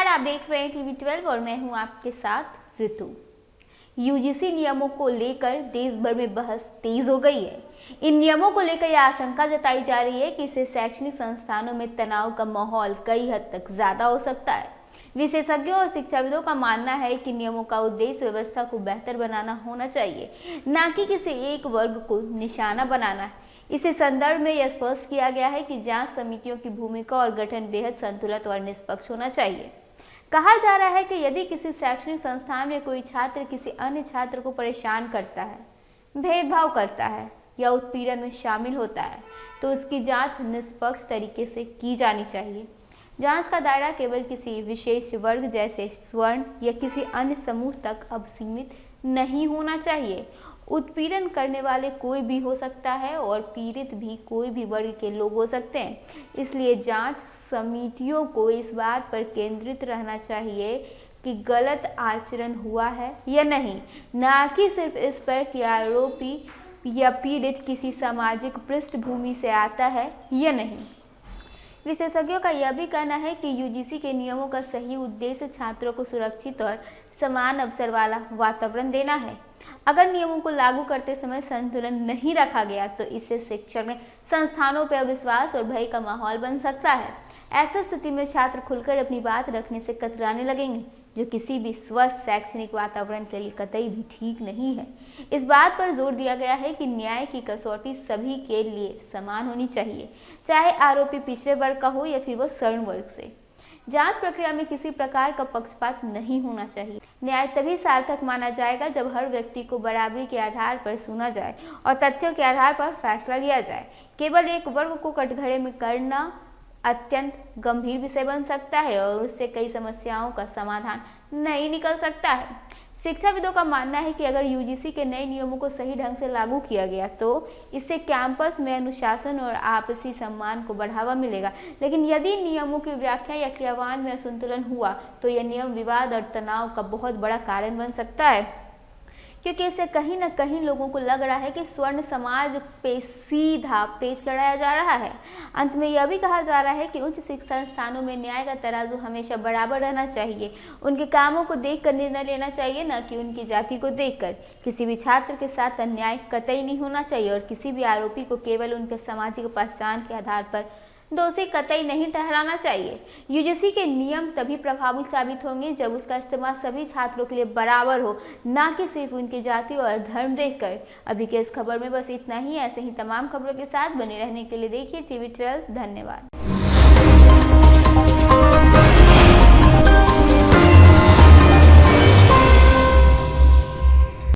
आप देख रहे हैं टीवी 12 और मैं हूं आपके साथ ऋतु। यूजीसी नियमों को लेकर देश भर में बहस तेज हो गई है। इन नियमों को लेकर यह आशंका जताई जा रही है कि इससे शैक्षणिक संस्थानों में तनाव का माहौल कई हद तक ज्यादा हो सकता है। विशेषज्ञों और शिक्षाविदों का मानना है कि नियमों का उद्देश्य व्यवस्था को बेहतर बनाना होना चाहिए, न कि किसी एक वर्ग को निशाना बनाना है। इसी संदर्भ में यह स्पष्ट किया गया है कि जांच समितियों की भूमिका और गठन बेहद संतुलित और निष्पक्ष होना चाहिए। कहा जा रहा है कि यदि किसी शैक्षणिक संस्थान में कोई छात्र किसी अन्य छात्र को परेशान करता है, भेदभाव करता है या उत्पीड़न में शामिल होता है, तो उसकी जांच निष्पक्ष तरीके से की जानी चाहिए। जांच का दायरा केवल किसी विशेष वर्ग जैसे स्वर्ण या किसी अन्य समूह तक अब सीमित नहीं होना चाहिए। उत्पीड़न करने वाले कोई भी हो सकता है और पीड़ित भी कोई भी वर्ग के लोग हो सकते हैं। इसलिए जांच समितियों को इस बात पर केंद्रित रहना चाहिए कि गलत आचरण हुआ है या नहीं, न कि सिर्फ इस पर कि आरोपी या पीड़ित किसी सामाजिक पृष्ठभूमि से आता है या नहीं। विशेषज्ञों का यह भी कहना है कि यूजीसी के नियमों का सही उद्देश्य छात्रों को सुरक्षित और समान अवसर वाला वातावरण देना है। अगर नियमों को लागू करते समय संतुलन नहीं रखा गया तो इससे शिक्षण संस्थानों पर अविश्वास और भय का माहौल बन सकता है। ऐसी स्थिति में छात्र खुलकर अपनी बात रखने से कतराने लगेंगे, जो किसी भी स्वस्थ शैक्षणिक वातावरण के लिए कतई भी ठीक नहीं है। इस बात पर जोर दिया गया है कि न्याय की कसौटी सभी के लिए समान होनी चाहिए, चाहे आरोपी पिछड़े वर्ग का हो या फिर वो स्वर्ण वर्ग से। जांच प्रक्रिया में किसी प्रकार का पक्षपात नहीं होना चाहिए। न्याय तभी सार्थक माना जाएगा जब हर व्यक्ति को बराबरी के आधार पर सुना जाए और तथ्यों के आधार पर फैसला लिया जाए। केवल एक वर्ग को कटघरे में करना अत्यंत गंभीर विषय बन सकता है और उससे कई समस्याओं का समाधान नहीं निकल सकता है। शिक्षाविदों का मानना है कि अगर यूजीसी के नए नियमों को सही ढंग से लागू किया गया तो इससे कैंपस में अनुशासन और आपसी सम्मान को बढ़ावा मिलेगा। लेकिन यदि नियमों की व्याख्या या क्रियान्वयन में असंतुलन हुआ तो यह नियम विवाद और तनाव का बहुत बड़ा कारण बन सकता है, क्योंकि इससे कहीं न कहीं लोगों को लग रहा है कि स्वर्ण समाज पे सीधा पेच लड़ाया जा रहा है। अंत में यह भी कहा जा रहा है कि उच्च शिक्षा संस्थानों में न्याय का तराजू हमेशा बराबर रहना चाहिए। उनके कामों को देखकर निर्णय लेना चाहिए, न कि उनकी जाति को देखकर। किसी भी छात्र के साथ अन्याय कतई नहीं होना चाहिए और किसी भी आरोपी को केवल उनके सामाजिक पहचान के आधार पर दोषी कतई नहीं ठहराना चाहिए। यूजीसी के नियम तभी प्रभावी साबित होंगे जब उसका इस्तेमाल सभी छात्रों के लिए बराबर हो, न कि सिर्फ उनकी जाति और धर्म देखकर। अभी के इस खबर में बस इतना ही। ऐसे ही तमाम खबरों के साथ बने रहने के लिए देखिए टीवी 12। धन्यवाद।